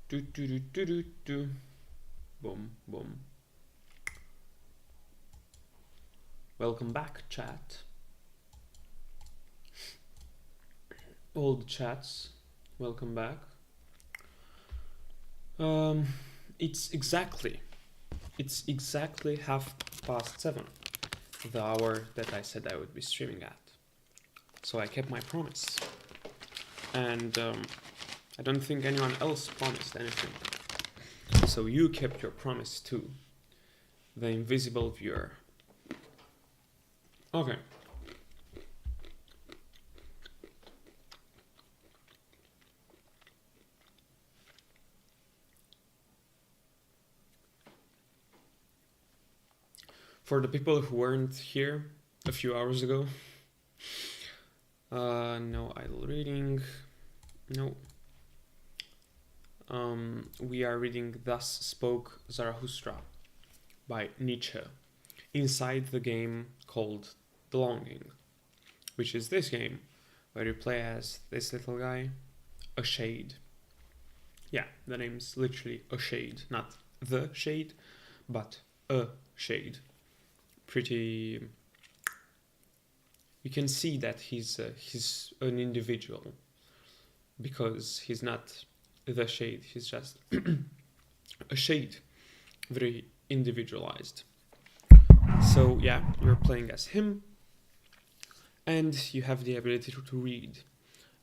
Do, do, do, do, do, do. Boom, boom. Welcome back, chat. All the chats, welcome back. It's exactly 7:30, the hour that I said I would be streaming at. So I kept my promise. And I don't think anyone else promised anything. So you kept your promise too, the invisible viewer. Okay. For the people who weren't here a few hours ago, no idle reading, no. We are reading Thus Spoke Zarathustra by Nietzsche inside the game called The Longing, which is this game where you play as this little guy, a shade. Yeah, the name's literally a shade, not the shade, but a shade. Pretty. You can see that he's an individual because he's not the shade, he's just a shade, very individualized. So yeah, you're playing as him and you have the ability to read.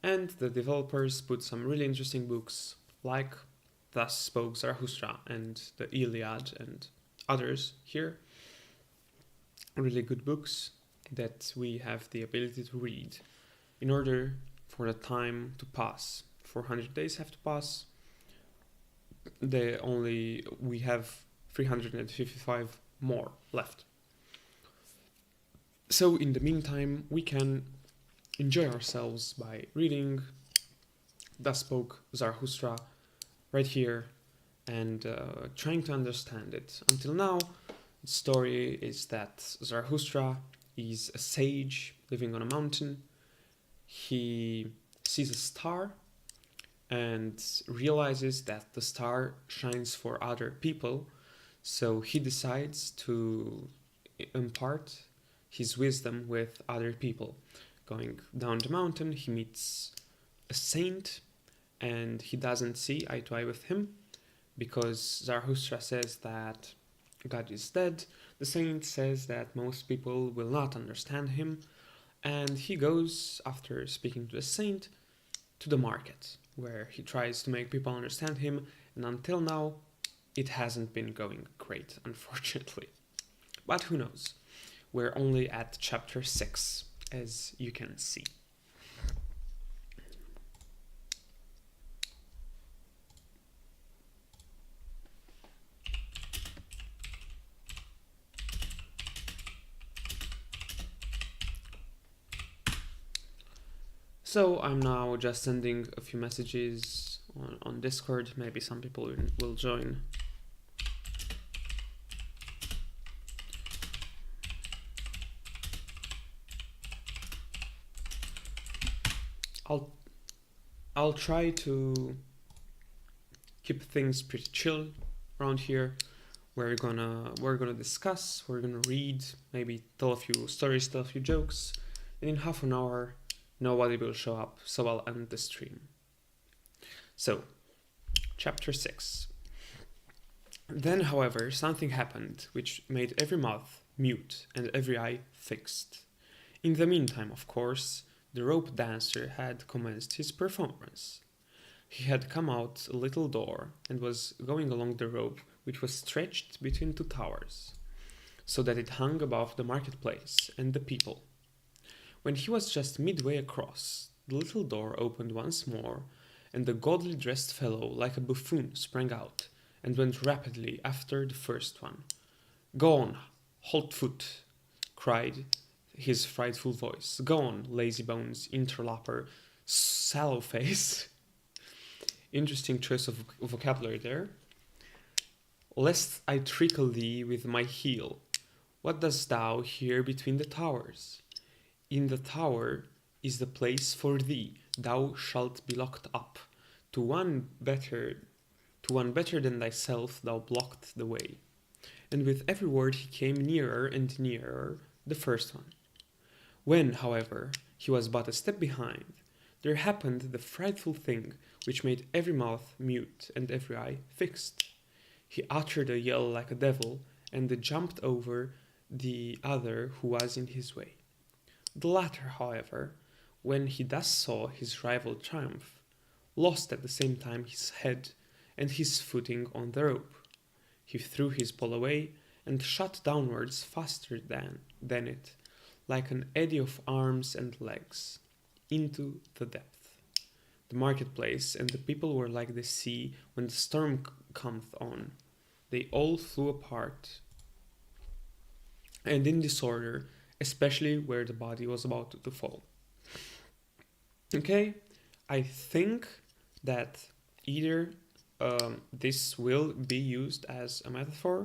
And the developers put some really interesting books like Thus Spoke Zarahustra and the Iliad and others here. Really good books that we have the ability to read in order for the time to pass. 400 days have to pass. We have 355 more left. So in the meantime, we can enjoy ourselves by reading Thus Spoke Zarahustra right here and trying to understand it. Until now, the story is that Zarahustra is a sage living on a mountain. He sees a star and realizes that the star shines for other people, so he decides to impart his wisdom with other people. Going down the mountain, he meets a saint, and he doesn't see eye to eye with him because Zarahustra says that God is dead. The saint says that most people will not understand him, and he goes, after speaking to the saint, to the market, where he tries to make people understand him, and until now, it hasn't been going great, unfortunately. But who knows? We're only at chapter 6, as you can see. So I'm now just sending a few messages on Discord. Maybe some people will join. I'll try to keep things pretty chill around here. We're gonna discuss, we're gonna read, maybe tell a few stories, tell a few jokes, and in half an hour nobody will show up, so I'll end the stream. So, chapter 6. Then, however, something happened which made every mouth mute and every eye fixed. In the meantime, of course, the rope dancer had commenced his performance. He had come out a little door and was going along the rope which was stretched between two towers, so that it hung above the marketplace and the people. When he was just midway across, the little door opened once more, and a gaudily dressed fellow like a buffoon sprang out, and went rapidly after the first one. "Go on, Holtfoot!" cried his frightful voice. "Go on, lazybones, interloper, sallow face." Interesting choice of vocabulary there. "Lest I trickle thee with my heel. What dost thou here between the towers? In the tower is the place for thee. Thou shalt be locked up. To To one better than thyself thou blocked the way. And with every word he came nearer and nearer the first one. When, however, he was but a step behind, there happened the frightful thing which made every mouth mute and every eye fixed. He uttered a yell like a devil, and jumped over the other who was in his way. The latter, however, when he thus saw his rival triumph, lost at the same time his head and his footing on the rope. He threw his pole away and shot downwards faster than it, like an eddy of arms and legs, into the depth. The marketplace and the people were like the sea when the storm cometh on. They all flew apart, and in disorder, especially where the body was about to fall. Okay, I think that either this will be used as a metaphor,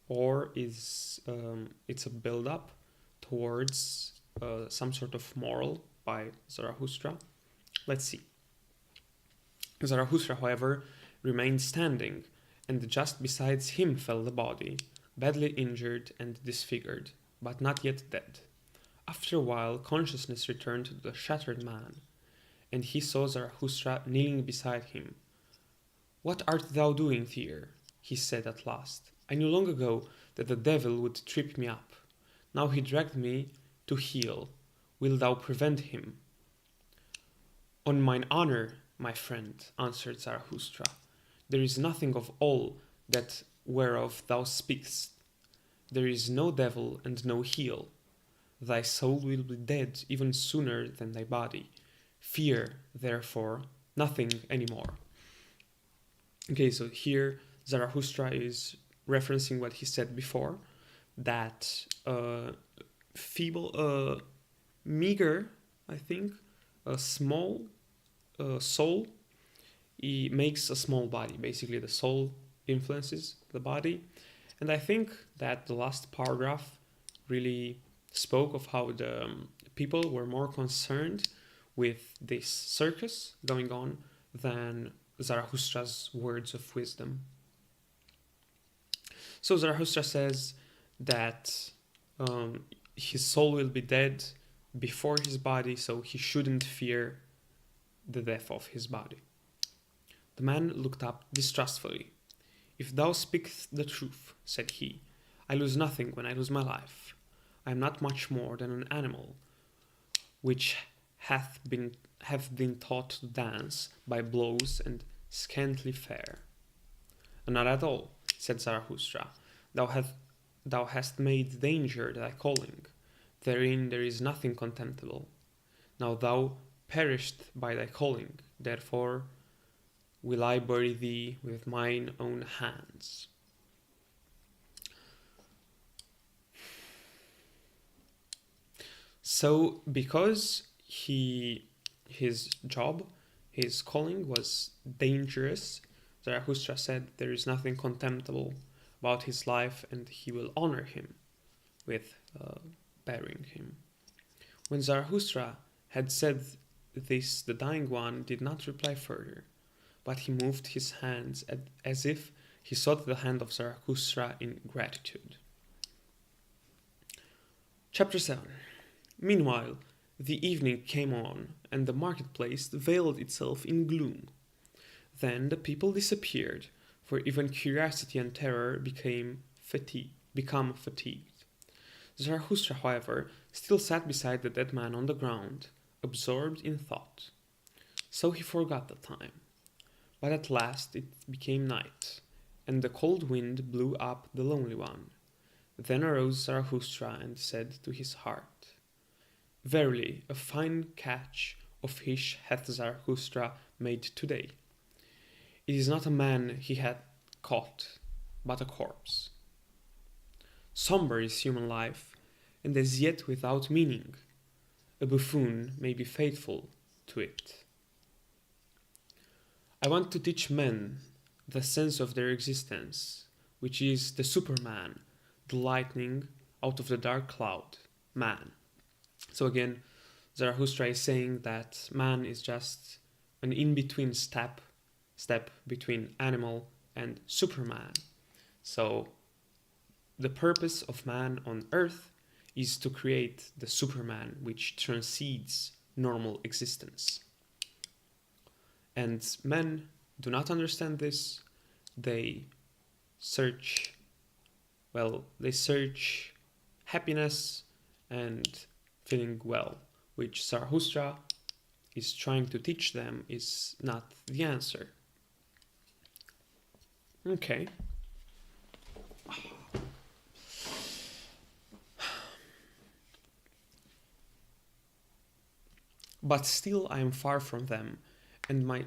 or it's a build-up towards some sort of moral by Zarahustra. Let's see. Zarahustra, however, remained standing, and just beside him fell the body, badly injured and disfigured, but not yet dead. After a while, consciousness returned to the shattered man, and he saw Zarahustra kneeling beside him. "What art thou doing here?" he said at last. "I knew long ago that the devil would trip me up. Now he dragged me to heel. Wilt thou prevent him?" "On mine honor, my friend," answered Zarahustra, "there is nothing of all that whereof thou speakest. There is no devil and no heel. Thy soul will be dead even sooner than thy body. Fear, therefore, nothing any more." Okay, so here Zarahustra is referencing what he said before, that feeble, meager, I think, a small soul, he makes a small body. Basically, the soul influences the body. And I think that the last paragraph really spoke of how the people were more concerned with this circus going on than Zarathustra's words of wisdom. So Zarathustra says that his soul will be dead before his body, so he shouldn't fear the death of his body. The man looked up distrustfully. "If thou speakest the truth," said he, "I lose nothing when I lose my life. I am not much more than an animal, which have been taught to dance by blows and scantly fare." "Not at all," said Zarathustra. Thou hast made danger thy calling. Therein there is nothing contemptible. Now thou perished by thy calling, therefore will I bury thee with mine own hands. So because his job, his calling was dangerous, Zarathustra said there is nothing contemptible about his life, and he will honor him with burying him. When Zarathustra had said this, the dying one did not reply further, but he moved his hands as if he sought the hand of Zarathustra in gratitude. Chapter 7. Meanwhile, the evening came on, and the marketplace veiled itself in gloom. Then the people disappeared, for even curiosity and terror become fatigued. Zarathustra, however, still sat beside the dead man on the ground, absorbed in thought. So he forgot the time. But at last it became night, and the cold wind blew up the lonely one. Then arose Zarathustra and said to his heart, "Verily, a fine catch of fish hath Zarathustra made today. It is not a man he hath caught, but a corpse. Sombre is human life, and as yet without meaning. A buffoon may be faithful to it. I want to teach men the sense of their existence, which is the Superman, the lightning out of the dark cloud, man." So again, Zarathustra is saying that man is just an in-between step step between animal and Superman. So, the purpose of man on Earth is to create the Superman which transcends normal existence. And men do not understand this. They search, they search happiness and feeling well, which Zarahustra is trying to teach them is not the answer. Okay. But still I am far from them, and my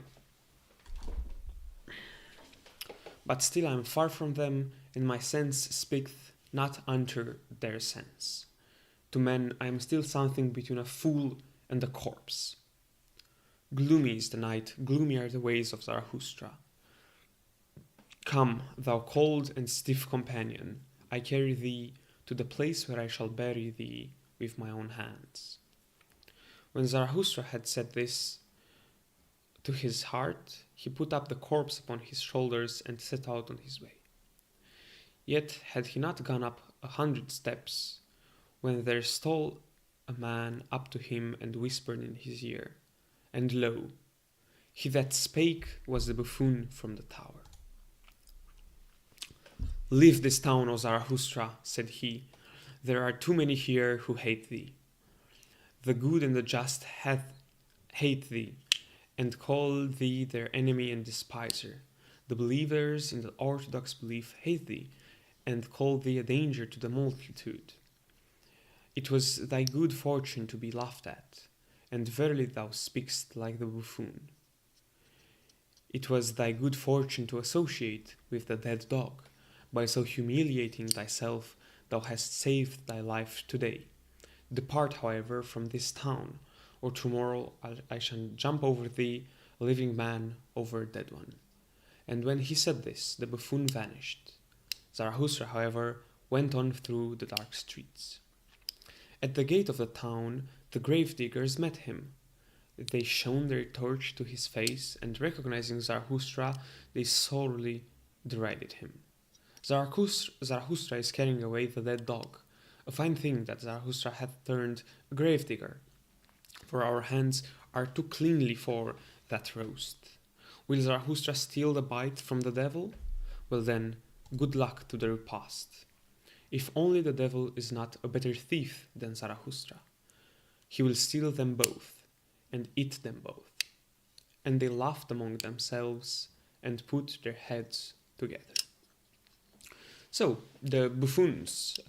sense speaketh not unto their sense. To men I am still something between a fool and a corpse. Gloomy is the night, gloomy are the ways of Zarahustra. Come, thou cold and stiff companion, I carry thee to the place where I shall bury thee with my own hands. When Zarahustra had said this to his heart, he put up the corpse upon his shoulders and set out on his way. Yet had he not gone up 100 steps, when there stole a man up to him and whispered in his ear, and lo, he that spake was the buffoon from the tower. Leave this town, O Zarahustra, said he. There are too many here who hate thee. The good and the just hate thee, and call thee their enemy and despiser. The believers in the orthodox belief hate thee, and call thee a danger to the multitude. It was thy good fortune to be laughed at, and verily thou speakest like the buffoon. It was thy good fortune to associate with the dead dog. By so humiliating thyself, thou hast saved thy life today. Depart, however, from this town, or tomorrow I shall jump over thee, a living man over a dead one. And when he said this, the buffoon vanished. Zarahustra, however, went on through the dark streets. At the gate of the town, the grave diggers met him. They shone their torch to his face, and recognizing Zarahustra, they sorely derided him. Zarahustra is carrying away the dead dog. A fine thing that Zarahustra hath turned a grave digger, for our hands are too cleanly for that roast. Will Zarahustra steal the bite from the devil? Well then, good luck to the repast. If only the devil is not a better thief than Zarahustra. He will steal them both, and eat them both. And they laughed among themselves, and put their heads together. So, the buffoon's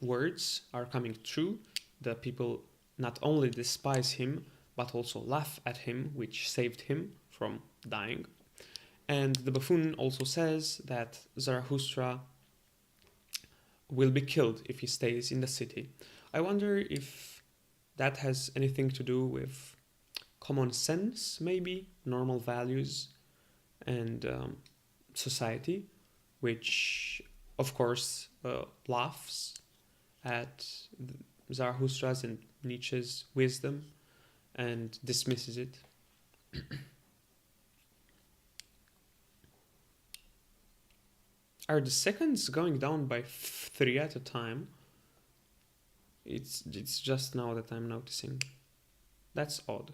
words are coming true. The people not only despise him, but also laugh at him, which saved him from dying. And the buffoon also says that Zarahustra will be killed if he stays in the city. I wonder if that has anything to do with common sense, maybe, normal values, and society, which of course laughs at Zarathustra's and Nietzsche's wisdom and dismisses it. Are the seconds going down by 3 at a time? It's just now that I'm noticing. That's odd.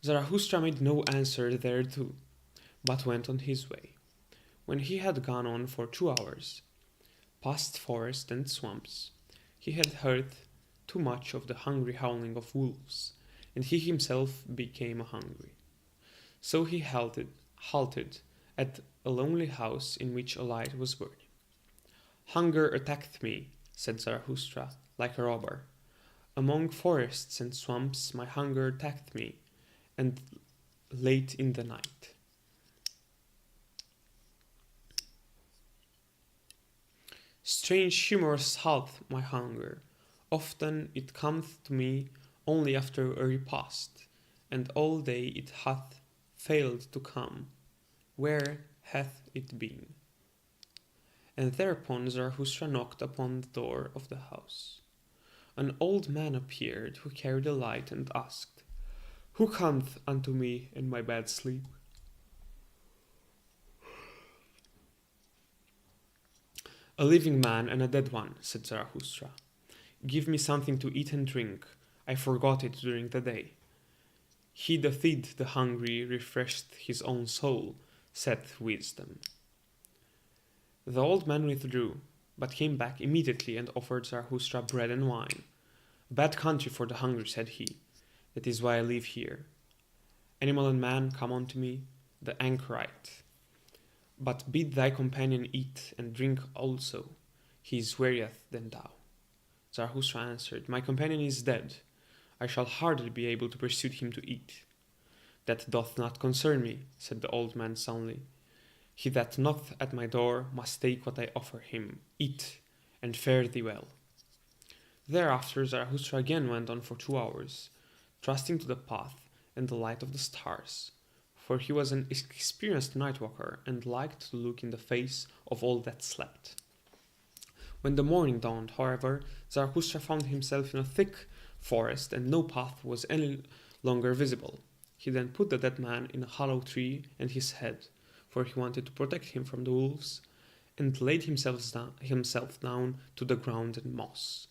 Zarahustra made no answer thereto, but went on his way. When he had gone on for 2 hours, past forest and swamps, he had heard too much of the hungry howling of wolves, and he himself became hungry. So he halted at a lonely house in which a light was burning. Hunger attacked me, said Zarahustra, like a robber. Among forests and swamps my hunger attacked me, and late in the night. Strange humors halt my hunger. Often it cometh to me only after a repast, and all day it hath failed to come. Where hath it been? And thereupon Zarahustra knocked upon the door of the house. An old man appeared who carried a light and asked, Who cometh unto me in my bad sleep? A living man and a dead one, said Zarahustra. Give me something to eat and drink. I forgot it during the day. He that feed the hungry refreshed his own soul, saith wisdom. The old man withdrew, but came back immediately and offered Zarahustra bread and wine. Bad country for the hungry, said he. That is why I live here. Animal and man come unto me, the anchorite. But bid thy companion eat and drink also. He is wearier than thou. Zarahustra answered, My companion is dead. I shall hardly be able to persuade him to eat. That doth not concern me, said the old man sullenly. He that knocketh at my door must take what I offer him. Eat, and fare thee well. Thereafter Zarahustra again went on for 2 hours, trusting to the path and the light of the stars, for he was an experienced night walker and liked to look in the face of all that slept. When the morning dawned, however, Zarahustra found himself in a thick forest and no path was any longer visible. He then put the dead man in a hollow tree and his head, for he wanted to protect him from the wolves, and laid himself down to the ground and moss.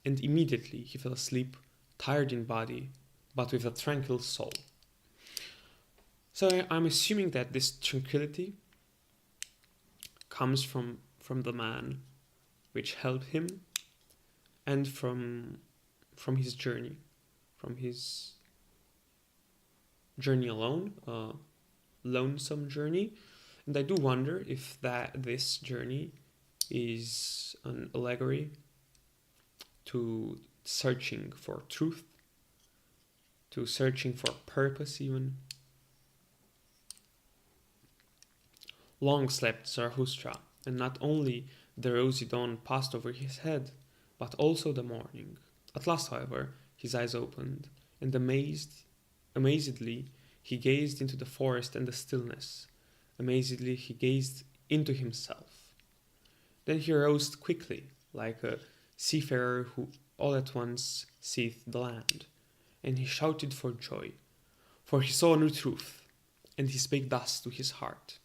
And immediately he fell asleep, tired in body, but with a tranquil soul. So I'm assuming that this tranquility comes from the man which helped him, and from his journey, alone, lonesome journey. And I do wonder if this journey is an allegory to searching for truth, to searching for purpose even. Long slept Zarahustra, and not only the rosy dawn passed over his head, but also the morning. At last, however, his eyes opened, and amazedly he gazed into the forest and the stillness. Amazedly he gazed into himself. Then he arose quickly, like a seafarer who all at once seeth the land, and he shouted for joy, for he saw a new truth, and he spake thus to his heart.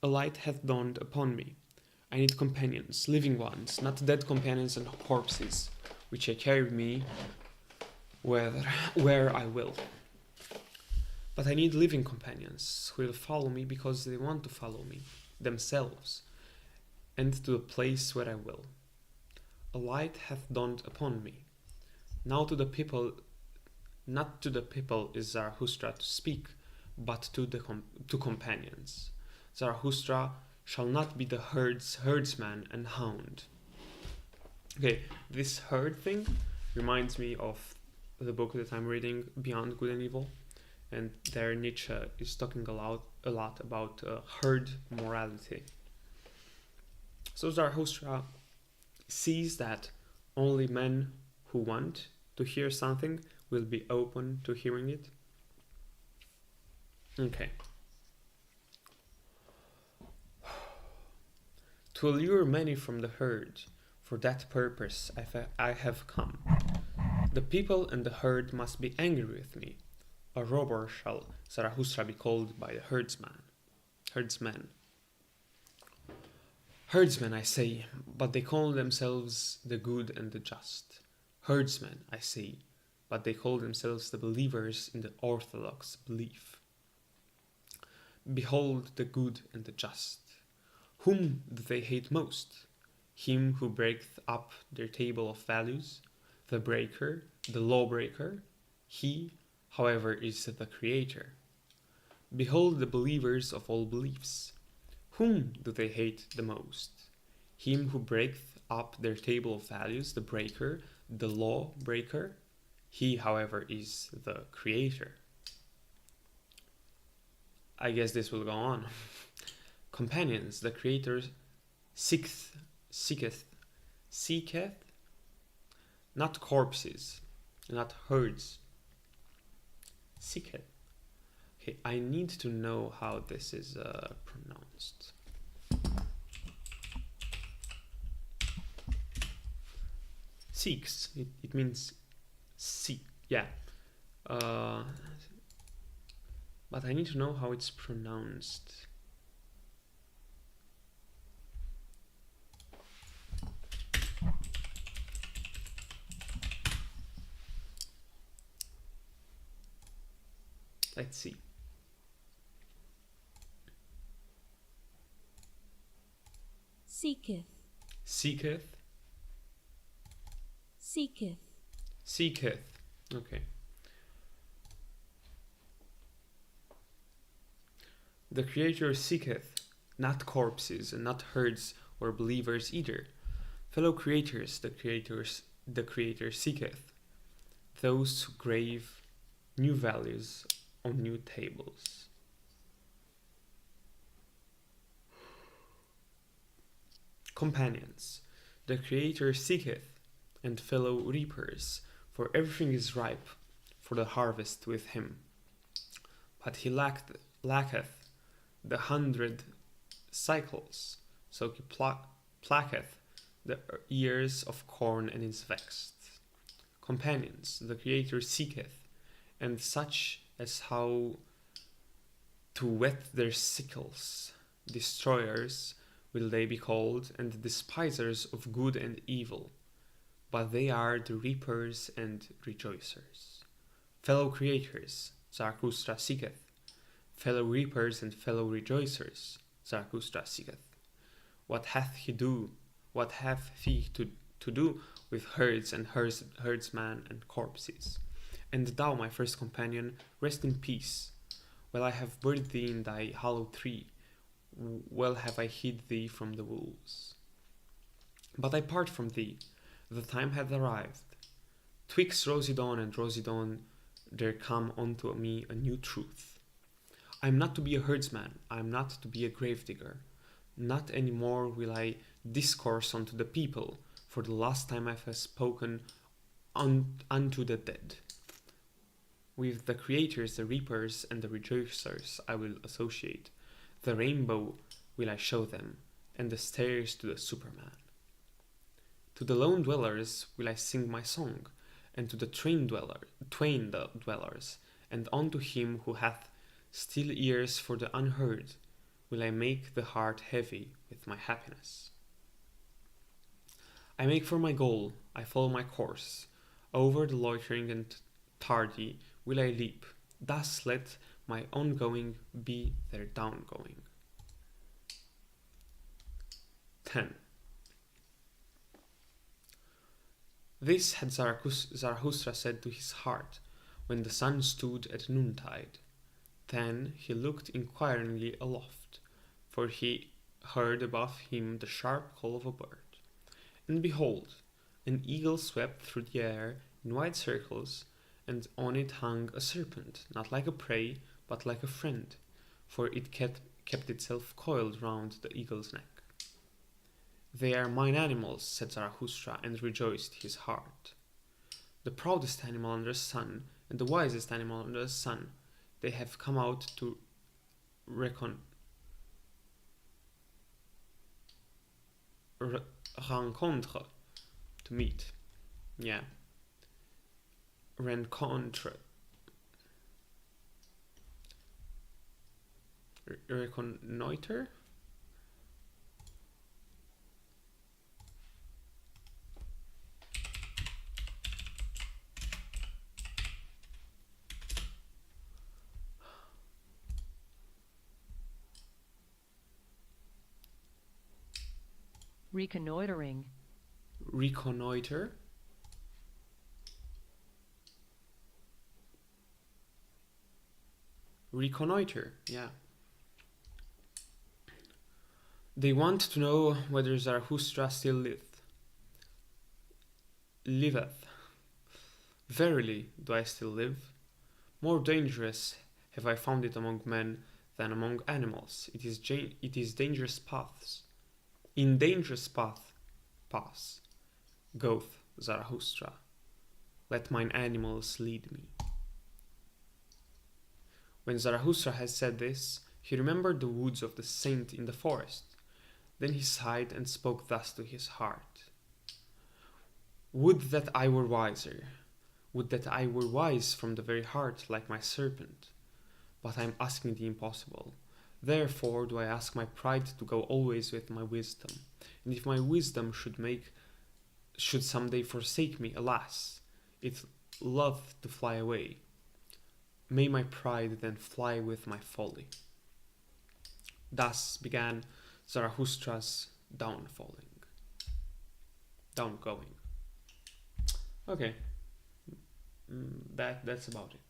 A light hath dawned upon me. I need companions, living ones, not dead companions and corpses, which I carry with me where I will. But I need living companions who will follow me because they want to follow me themselves, and to the place where I will. A light hath dawned upon me. Now to the people, not to the people is Zarahustra to speak, but to companions. Zarahustra shall not be the herdsman and hound. Okay, this herd thing reminds me of the book that I'm reading, Beyond Good and Evil, and there Nietzsche is talking a lot about herd morality. So Zarahustra sees that only men who want to hear something will be open to hearing it. Okay. To allure many from the herd, for that purpose I have come. The people and the herd must be angry with me. A robber shall Zarahustra be called by the herdsmen. Herdsmen, I say, but they call themselves the good and the just. Herdsmen, I say, but they call themselves the believers in the orthodox belief. Behold the good and the just. Whom do they hate most? Him who breaketh up their table of values, the breaker, the lawbreaker. He, however, is the creator. Behold the believers of all beliefs. Whom do they hate the most? Him who breaketh up their table of values, the breaker, the lawbreaker. He, however, is the creator. I guess this will go on. Companions, the creator seeketh, not corpses, not herds. Seeketh. Okay, I need to know how this is pronounced. Seeks. It means seek. Yeah. But I need to know how it's pronounced. Let's see. Seeketh. Seeketh. Seeketh. Seeketh. Okay. The Creator seeketh not corpses and not herds or believers either. Fellow creators, the Creator seeketh those who grave new values on new tables. Companions, the Creator seeketh, and fellow reapers, for everything is ripe for the harvest with him. But he lacketh the 100 cycles, so he plucketh the ears of corn and is vexed. Companions, the Creator seeketh, and such as how to whet their sickles. Destroyers will they be called, and the despisers of good and evil. But they are the reapers and rejoicers. Fellow creators, Zarahustra seeketh. Fellow reapers and fellow rejoicers, Zarahustra seeketh. What hath he to do with herds and herdsmen and corpses? And thou, my first companion, rest in peace. Well I have buried thee in thy hollow tree, well have I hid thee from the wolves. But I part from thee, the time hath arrived. Twixt rosy dawn and rosy dawn there come unto me a new truth. I am not to be a herdsman, I am not to be a gravedigger. Not any more will I discourse unto the people, for the last time I have spoken unto the dead. With the creators, the reapers, and the rejoicers I will associate. The rainbow will I show them, and the stairs to the Superman. To the lone dwellers will I sing my song, and to the twain dwellers, and unto him who hath still ears for the unheard, will I make the heart heavy with my happiness. I make for my goal, I follow my course, over the loitering and tardy will I leap, thus let my ongoing be their downgoing. 10. This had Zarahustra said to his heart, when the sun stood at noontide. Then he looked inquiringly aloft, for he heard above him the sharp call of a bird. And behold, an eagle swept through the air in wide circles, and on it hung a serpent, not like a prey, but like a friend, for it kept itself coiled round the eagle's neck. They are mine animals, said Zarahustra, and rejoiced his heart. The proudest animal under the sun, and the wisest animal under the sun, they have come out to rencontre, to meet. Yeah. Rencontre. Reconnoiter? Reconnoitering. Reconnoiter. Reconnoiter, yeah. They want to know whether Zarahustra still liveth. Verily, do I still live? More dangerous have I found it among men than among animals. It is dangerous paths. In dangerous paths goeth Zarahustra. Let mine animals lead me. When Zarahustra had said this, he remembered the woods of the saint in the forest. Then he sighed and spoke thus to his heart. Would that I were wiser. Would that I were wise from the very heart like my serpent. but I'm asking the impossible. Therefore do I ask my pride to go always with my wisdom. And if my wisdom should someday forsake me, alas, it loved to fly away. May my pride then fly with my folly. Thus began Zarathustra's downgoing. Okay, that's about it.